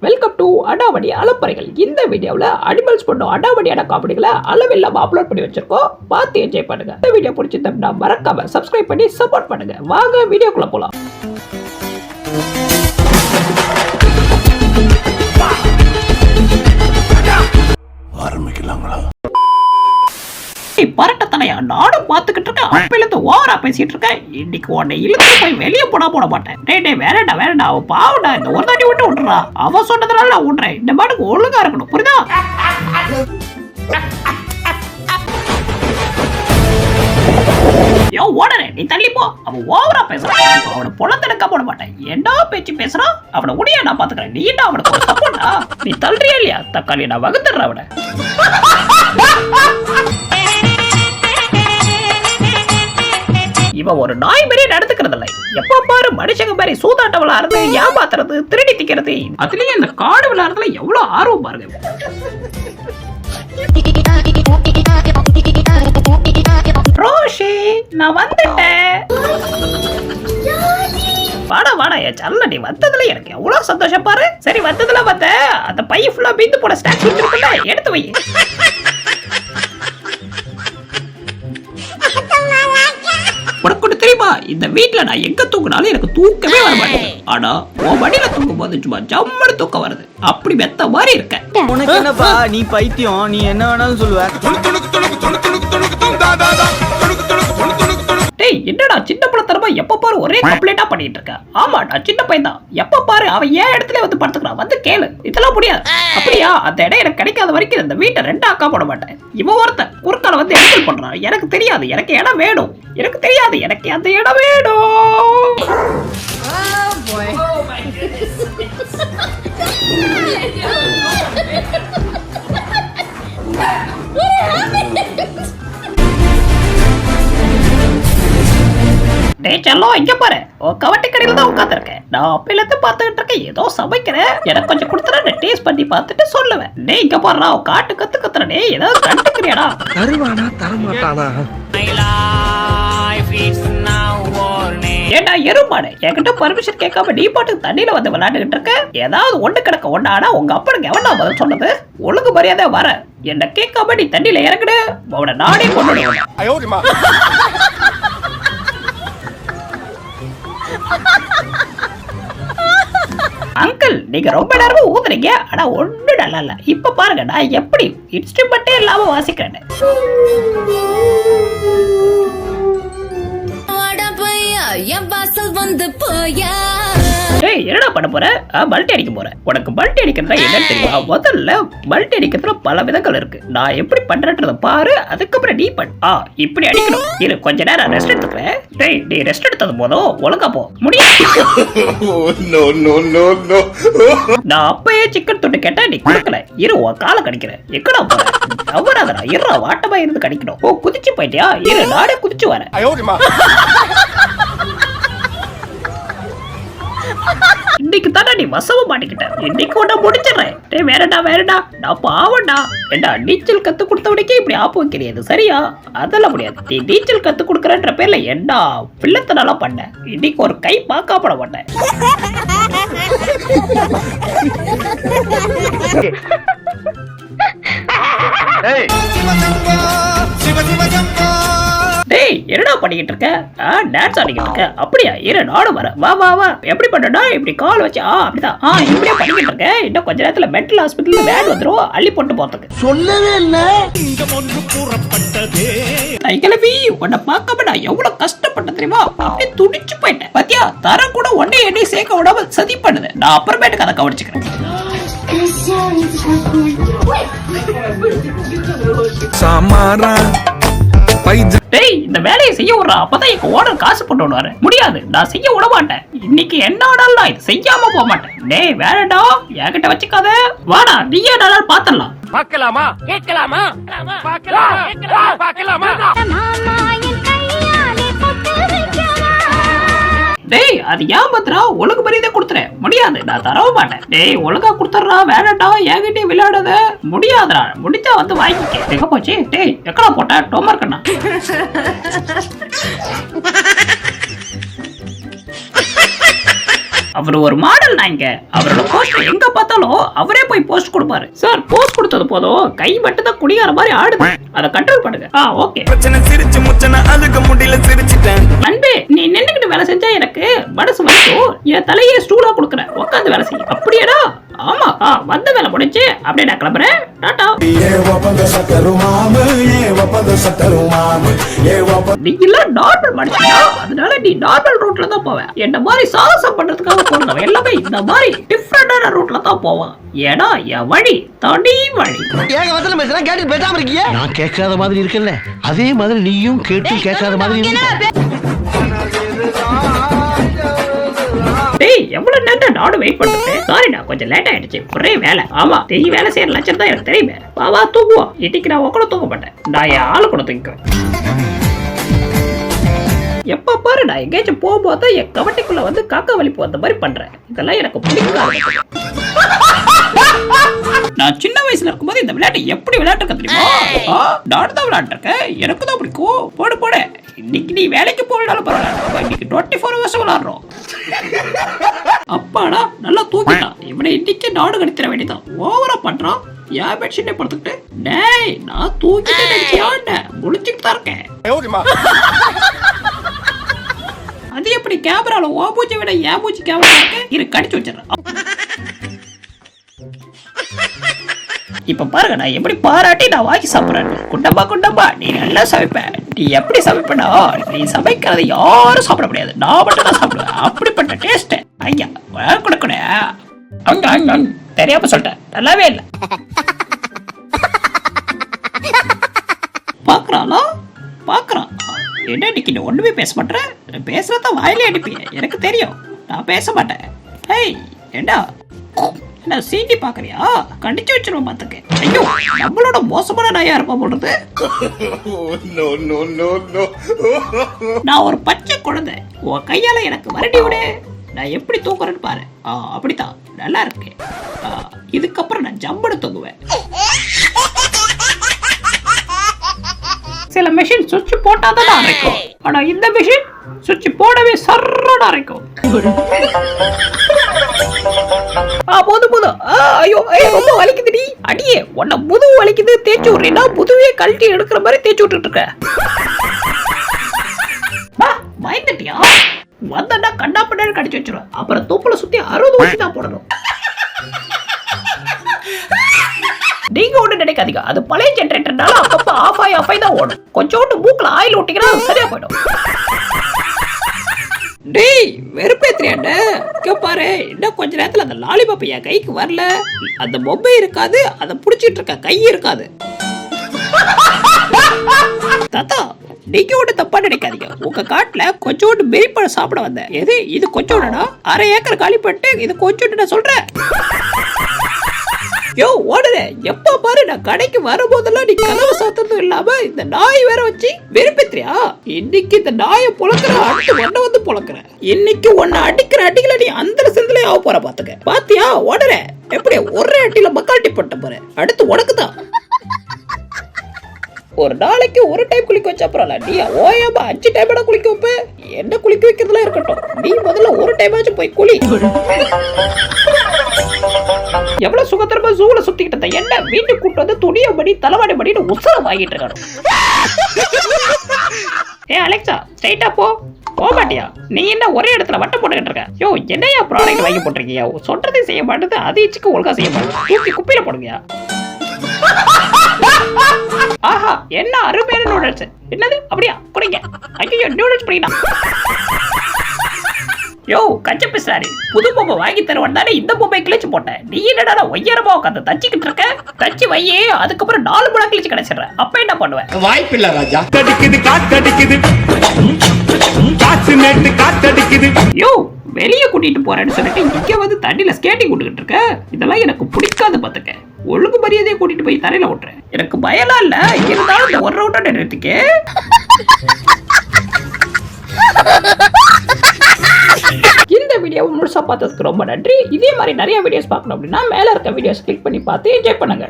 Welcome to அடாவடி அலப்பறைகள். இந்த வீடியோவில் animals பண்ணும் அடாவடியான காமெடிகளை அளவில்லாம அப்லோட் பண்ணி வச்சிருக்கோம். பார்த்து என்ஜாய் பண்ணுங்க. இந்த வீடியோ பிடிச்சிருந்தா மறக்காம சப்ஸ்கிரைப் பண்ணி சப்போர்ட் பண்ணுங்க. வாங்க வீடியோக்குள்ள போலாம். ஆரம்பிக்கலாங்களா? பரட்டத்தனையா நானும் பாத்துக்கிட்டு இருக்கேன். அப்பையில ஓவரா பேசிட்டு இருக்கேன். இன்னைக்கு உன்னை இழுத்து போய் வெளியே போட மாட்டேன். டேய் வேறடா அவ பாவடா. இந்த ஒரு தாட்டி விட்டு விட்டுறா. அவ சொன்னதுனால நான் விடுறேன். இந்த மாட்டுக்கு ஒழுங்கா இருக்கணும், புரியுதா? ஓடனே நீ தள்ளி போ. அவன் ஓவரா பேசுறான். அவனை பொழத்தெடுக்க போட மாட்டேன். என்ன பேச்சு பேசுறான்? அவனை உடைய நான் பாத்துக்கிறேன். நீ என்ன அவனுக்கு ஒரு சப்போர்ட்டா? நீ தள்ளுறியா இல்லையா? தக்காளி நான் வகுத்துறேன் அவனை. இவன் ஒரு நாய் மாதிரி நடந்துக்கிறது இல்லை. எப்ப பாரு மனுஷங்க மாதிரி சூதாட்ட விளையாடுறது, ஏமாத்துறது, திருடி திக்கிறது. அதுலயும் இந்த காடு விளையாடுறதுல எவ்வளவு ஆர்வம் பாருங்க. ரோஷி நான் வந்துட்டேன். வாடா என் சல்ல, நீ வந்ததுல எனக்கு எவ்வளவு சந்தோஷம் பாரு. சரி வந்ததுல வந்த அந்த பைய ஃபுல்லா பீந்து போட ஸ்நாக்ஸ் வச்சிருக்கல, எடுத்து வை. உனக்கு தெரியுமா, இந்த வீட்டுல நான் எங்க தூங்கினாலும் எனக்கு தூக்கமே வர மாட்டேங்குது. ஆனா உன் வண்டியில தூங்கும் போது சும்மா ஜம்மனு தூக்கம் வருது. அப்படி வெத்த மாதிரி இருக்க. உனக்கு என்னப்பா, நீ பைத்தியம். நீ என்ன வேணாலும் சொல்லுவ. டேய் என்னடா சின்ன பழத்தனமா எப்ப பாரு ஒரே கம்ப்ளைண்டா பண்ணிட்டு இருக்க? ஆமாடா சின்ன பையன் தான். எப்ப பாரு அவன் ஏன் இடத்துல வந்து படுத்துக்கிறான். வந்து கேளு. இதெல்லாம் முடியாது. அப்படியா? அந்த இடம் எனக்கு கிடைக்காத வரைக்கும் இந்த வீட்டை ரெண்டா ஆக்கா போட மாட்டேன். இவன் ஒருத்தன் குறுக்கால வந்து எடிட் பண்றான். எனக்கு தெரியாது. எனக்கு இடம் வேணும். எனக்கு தெரியாது. எனக்கு அந்த இடம் வேணும். இங்க பாரு, கவட்டி கடையில தான் உட்கார்ந்து இருக்கேன். நான் அப்பையில இருந்து பார்த்துக்கிட்டு இருக்கேன். ஏதோ சமைக்கிறேன். எனக்கு கொஞ்சம் கொடுத்துறேன். டேஸ்ட் பண்ணி பார்த்துட்டு சொல்லுவேன். டேய் இங்க பாரு, காட்டு கத்துறேன். டேய் ஏதாவது கண்டுக்கிறியாடா? தருவானா தரமாட்டானா? ஏண்டா எருமாடு, என்கிட்ட பர்மிஷன் கேட்காம நீ பாட்டுக்கு தண்ணியில வந்து விளையாண்டுகிட்டு இருக்க. ஏதாவது ஒண்ணு கிடக்க ஒண்ணானா உங்க அப்பனுக்கு எவனா பதில் சொன்னது? ஒழுங்கு மரியாதை வர என்ன கேட்காம நீ தண்ணியில இறங்குடு. அவனை நானே கொண்டு. அங்கிள் நீங்க ரொம்ப நேரமா ஊதுறீங்க. ஆனா ஒண்ணு நல்லா இல்ல. இப்ப பாருங்க நான் எப்படி இன்ஸ்ட்ருமெண்டே இல்லாம வாசிக்கிறேன். என்னடா பண்ண போற? பல்ட்டி அடிக்க போற. உனக்கு பல்ட்டி அடிக்கிறதா என்னன்னு தெரியுமா? முதல்ல பல்ட்டி அடிக்கிறதுல பல விதங்கள் இருக்கு. நான் எப்படி பண்றேன்றத பாரு. அதுக்கப்புறம் நீ பண்ண. இப்படி அடிக்கணும். இரு கொஞ்ச நேரம் ரெஸ்ட் எடுத்துக்கிறேன். டேய் நீ ரெஸ்ட் எடுத்தது போதும். ஒழுங்கா போ. முடியாது. நான் அப்பயே சிக்கன் தொட்டு கேட்டா நீ கொடுக்கல. இரு உன் காலை கடிக்கிறேன். எக்கடா போற? அவராதரா இருறா, வாட்டமா இருந்து கடிக்கணும். ஓ குதிச்சு போயிட்டியா? இரு நானே குதிச்சு வரேன். இன்னைக்கு தானே நீ வசவ மாட்டிக்கிட்ட. இன்னைக்கு ஒண்ணா முடிச்சிடறேன். டேய் வேறடா நான் பாவண்டா. ஏண்டா நீச்சல் கத்து கொடுத்தவனுக்கே இப்படி ஆப்பு வைக்கிறது சரியா? அதெல்லாம் முடியாது. நீ நீச்சல் கத்து கொடுக்கறன்ற பேர்ல என்ன பிள்ளத்தனால பண்ண. இன்னைக்கு ஒரு கை பார்க்கப்பட மாட்டேன். டேய் என்னடா பண்ணிக்கிட்டு இருக்க? டான்ஸ் ஆடிக்கிட்டு இருக்க? அப்படியா? இரு நானும் வரேன். வா. எப்படி பண்ணடா? இப்படி கால் வச்சு அப்படிதான். இப்படியே பண்ணிக்கிட்டு இருக்க. இன்னும் கொஞ்ச நேரத்துல மென்டல் ஹாஸ்பிட்டல்ல வேன் வந்துரும். அள்ளி போட்டு போறதுக்கு. சொல்லவே இல்ல. கிளம்பி உன்னை பார்க்காம நான் எவ்வளவு கஷ்டப்பட்டேன் தெரியுமா? அப்படியே துடிச்சு போயிட்டேன். பாத்தியா தர கூட ஒன்னே என்னை சேர்க்க விடாம சதி பண்ணுது. நான் அப்புறமேட்டுக்கு அதை கவனிச்சுக்கிறேன். டேய் இந்த வேலையை செய்ய விடுறா. அப்பதான் எங்க ஓனர் காசு போட்டு விடுவாரு. முடியாது, நான் செய்ய விட மாட்டேன். இன்னைக்கு என்ன ஆனாலும் நான் இது செய்யாம போக மாட்டேன். டேய் வேறடா என்கிட்ட வச்சுக்காத. வாடா நீயே நாளால் பாத்தலாம். பார்க்கலாமா கேட்கலாமா பார்க்கலாமா? டேய் அது ஏன் பத்திரா? ஒழுங்கு மரியாதை கொடுத்துறேன். முடியாது, நான் தரவ மாட்டேன். டேய் ஒழுங்கா கொடுத்துறா. வேணாண்டா என்கிட்ட விளையாடாத. முடியாதுடா. முடிச்சா வந்து வாங்கிக்க. எங்க போச்சு? டேய் எக்கடா போட்ட? டோமர் கண்ணா. அவர் ஒரு மாடல் நாங்க. அவரோட போஸ்ட் எங்க பார்த்தாலும் அவரே போய் போஸ்ட் கொடுப்பாரு. சார் போஸ்ட் கொடுத்தது போதும், கை மட்டும் தான் குடியார மாதிரி ஆடுது. அதை கண்ட்ரோல் பண்ணுங்க. ஓகே. பிரச்சனை சிரிச்சு முச்சன அழுக முடியல சிரிச்சிட்டேன். நண்பே, நீ நின்னுக்கிட்டு வேலை செஞ்சா எனக்கு மனசு வலிக்கும். என் தலையே ஸ்டூலா கொடுக்குறேன், உட்காந்து வேலை செய்ய. அப்படியேடா? ஆமா. வந்த வேலை முடிச்சு அப்படியே நான் கிளம்புறேன். டாடா. நீ எல்லாம் நார்மல் மனுஷனா, அதனால நீ நார்மல் ரூட்ல தான் போவேன். என்ன மாதிரி சாகசம் பண்றதுக்காக போறவங்க எல்லாமே இந்த மாதிரி டிஃபரெண்டான ரூட்ல தான் போவான். ஏன்னா என் வழி தனி வழி. ஏங்க வசனம் பேசுறா, கேட்டு பேசாம இருக்கீங்க. நான் கேட்காத மாதிரி இருக்கல, அதே மாதிரி நீயும் கேட்டு கேட்காத மாதிரி இருக்க. டேய், எவ்வளவு நேரம் நானும் வெயிட் பண்ணிட்டு. சாரி, நான் கொஞ்சம் லேட் ஆயிடுச்சு. ஒரே வேலை. ஆமா, தெரிய வேலை செய்யற லட்சம் தான் எனக்கு தெரியுமே. வா தூங்குவோம். இன்னைக்கு நான் கூட தூங்க மாட்டேன். நான் என் ஆளு கூட தூங்குவேன். எப்ப பாரு நான் எங்கேயாச்சும் போகும்போது என் கவட்டிக்குள்ள வந்து காக்கா வலிப்பு வந்த மாதிரி பண்றேன். இதெல்லாம் எனக்கு பிடிக்காது. நான் சின்ன வயசுல இருக்கும்போது இந்த விளையாட்டு எப்படி விளையாட்டு தெரியுமா? நான் தான் விளையாட்டு இருக்கேன். எனக்கு தான் பிடிக்கும். போடு போடு. இன்னைக்கு நீ வேலைக்கு போகலாலும் பரவாயில்ல, இன்னைக்கு 24 hours விளையாடுறோம். அப்பாடா, நல்லா தூக்கிட்டான். இவனை இன்னைக்கு நாடு கடித்திட வேண்டியதான். ஓவரா பண்றான். ஏன் பெட்ஷீட்டை படுத்துக்கிட்டு? டேய், நான் தூக்கிட்டு நினைச்சியா? முடிச்சுட்டு தான் இருக்கேன். அது எப்படி கேமரால ஓ பூச்சி விட ஏன் பூச்சி கேமரா இருக்கு? இரு, கடிச்சு வச்சிடறேன். இப்ப பாருங்க, நான் எப்படி பாராட்டி நான் வாங்கி சாப்பிடுறேன். குண்டம்பா நீ நல்லா சமைப்ப. நீ எப்படி சமைப்படா? நீ சமைக்கிறத யாரும் சாப்பிட முடியாது, நான் மட்டும் தான் சாப்பிடுவேன். அப்படிப்பட்ட டேஸ்ட். ஐயா கொடுக்கணே. அங்க தெரியாம சொல்லிட்டேன், நல்லாவே இல்லை. பாக்குறான். என்ன இன்னைக்கு நீ ஒண்ணுமே பேச மாட்டேன்? பேசுறத வாயிலே அடிப்பிய, எனக்கு தெரியும். நான் பேச மாட்டேன். ஏய், என்ன சீண்டி பாக்குறியா? கண்டிச்சு வச்சிருவோம் பாத்துக்க. ஐயோ, நம்மளோட மோசமான நாயா இருப்பா போடுறது. நான் ஒரு பச்சை குழந்தை. உன் கையால எனக்கு வரட்டி விடு. நான் எப்படி தூக்குறேன்னு பாரு. அப்படித்தான், நல்லா இருக்கு. இதுக்கப்புறம் நான் ஜம்படு தூங்குவேன். சில மெஷின் சுவிட்ச் போட்டாதான் அரைக்கும். ஆனா இந்த மெஷின் சுவிட்ச் போடவே சர்றட அரைக்கும். போதும். ஐயோ, ரொம்ப வலிக்குதுடி. அடியே, உன்னை முதுகு வலிக்குது தேய்ச்சி விடுறீன்னா முதுவே கழட்டி எடுக்கிற மாதிரி தேய்ச்சி விட்டுட்டு இருக்க. பயந்துட்டியா? வந்தா கண்ணா பண்ணு கடிச்சு வச்சிருவேன். அப்புறம் தொப்புல சுத்தி 60 ஊசி தான் போடணும். நீங்க ஒண்ணு நினைக்காதீங்க, அது பழைய ஜெனரேட்டர்னால அப்பப்ப ஆஃப் ஆகி தான் ஓடும். கொஞ்சோண்டு மூக்குல ஆயில் ஊட்டிங்கன்னா சரியா போயிடும். டேய், வெறுப்பேத்திரியாண்ட பாரு. இன்னும் கொஞ்ச நேரத்துல அந்த லாலிபாப் என் கைக்கு வரல. அந்த பொம்மை இருக்காது, அதை புடிச்சிட்டு இருக்க கை இருக்காது. தாத்தா, நீங்க ஒண்ணு தப்பா நினைக்காதீங்க. உங்க காட்டுல கொஞ்சோண்டு பெரிப்பழம் சாப்பிட வந்தேன். எது இது? கொஞ்சோடா? 1/2 ஏக்கர் காலி பண்ணிட்டு இது கொஞ்சோண்டு நான் சொல்றேன். யோ, ஓடுற. எப்ப பாரு நான் கடைக்கு வரும்போதெல்லாம் நீ கதவை சாத்துறதும் இல்லாம இந்த நாய் வேற வச்சு வெறுப்பேத்திரியா? இன்னைக்கு இந்த நாயை பொழக்கிற, அடுத்து ஒன்ன வந்து பொழக்கிற. இன்னைக்கு ஒன்ன அடிக்கிற அடிக்கல நீ அந்த செந்திலே ஆக போற பாத்துக்க. பாத்தியா? ஓடுற. எப்படி ஒரே அட்டில மக்காட்டி போட்ட போற. அடுத்து உனக்குதான். ஒரு நாளைக்கு ஒரு டைம் குளிக்க வச்சா பரவாயில்ல, நீ ஓயாம 5 டைம் குளிக்க வைப்ப. என்ன குளிக்க வைக்கிறதுலாம் இருக்கட்டும், நீ முதல்ல ஒரு டைம் ஆச்சும் போய் குளி. எவ்வளவு சுகத்திரமா ஜூல சுத்திக்கிட்ட என்ன வீட்டுக்கு கூட்டு வந்து துணிய படி தலைவாடி படின்னு உசர வாங்கிட்டு இருக்காரு. ஏ அலெக்சா, ஸ்ட்ரைட்டா போக மாட்டியா? நீ என்ன ஒரே இடத்துல வட்டம் போட்டுக்கிட்டு இருக்க? யோ, என்னையா ப்ராடக்ட் வாங்கி போட்டிருக்கியா? சொல்றதே செய்ய மாட்டேது, அது இச்சுக்கு ஒழுங்கா செய்ய மாட்டேன். தூக்கி குப்பையில போடுங்க. ஆஹா, என்ன அருமையான நூடுல்ஸ். என்னது? அப்படியா? குடிங்க. ஐயோ, நூடுல்ஸ் பிடிக்கா. யோ, கச்ச பிசாரி, புது பொம்மை வாங்கி தருவான் தானே இந்த பொம்மை கிழிச்சு போட்டேன். நீ என்னடா ஒய்யரமா உட்காந்து தச்சிக்கிட்டு இருக்க? தச்சு வையே, அதுக்கப்புறம் 4 முறை கிழிச்சு கிடைச்சிடுற. அப்ப என்ன பண்ணுவேன்? வாய்ப்பில்லை ராஜா. காத்தடிக்குது காத்தடிக்குது காத்து நேட்டு காத்தடிக்குது. யோ, வெளியே கூட்டிட்டு போறேன்னு சொல்லிட்டு இங்க வந்து தண்ணியில ஸ்கேட்டிங் கூட்டுக்கிட்டு இருக்க. இதெல்லாம் எனக்கு பிடிக்காது பாத்துக்க. ஒழுங்கு மரியாதையை கூட்டிட்டு போய் தரையில விட்டுறேன். எனக்கு பயலாம் இல்ல, இருந்தாலும் இந்த ஒரு ரவுண்டா நிறுத்திக்க. இந்த வீடியோ முழுசா பார்த்ததுக்கு ரொம்ப நன்றி. இதே மாதிரி நிறைய வீடியோஸ் பார்க்கணும் அப்படின்னா மேல இருக்க வீடியோஸ் கிளிக் பண்ணி பார்த்து என்ஜாய் பண்ணுங்க.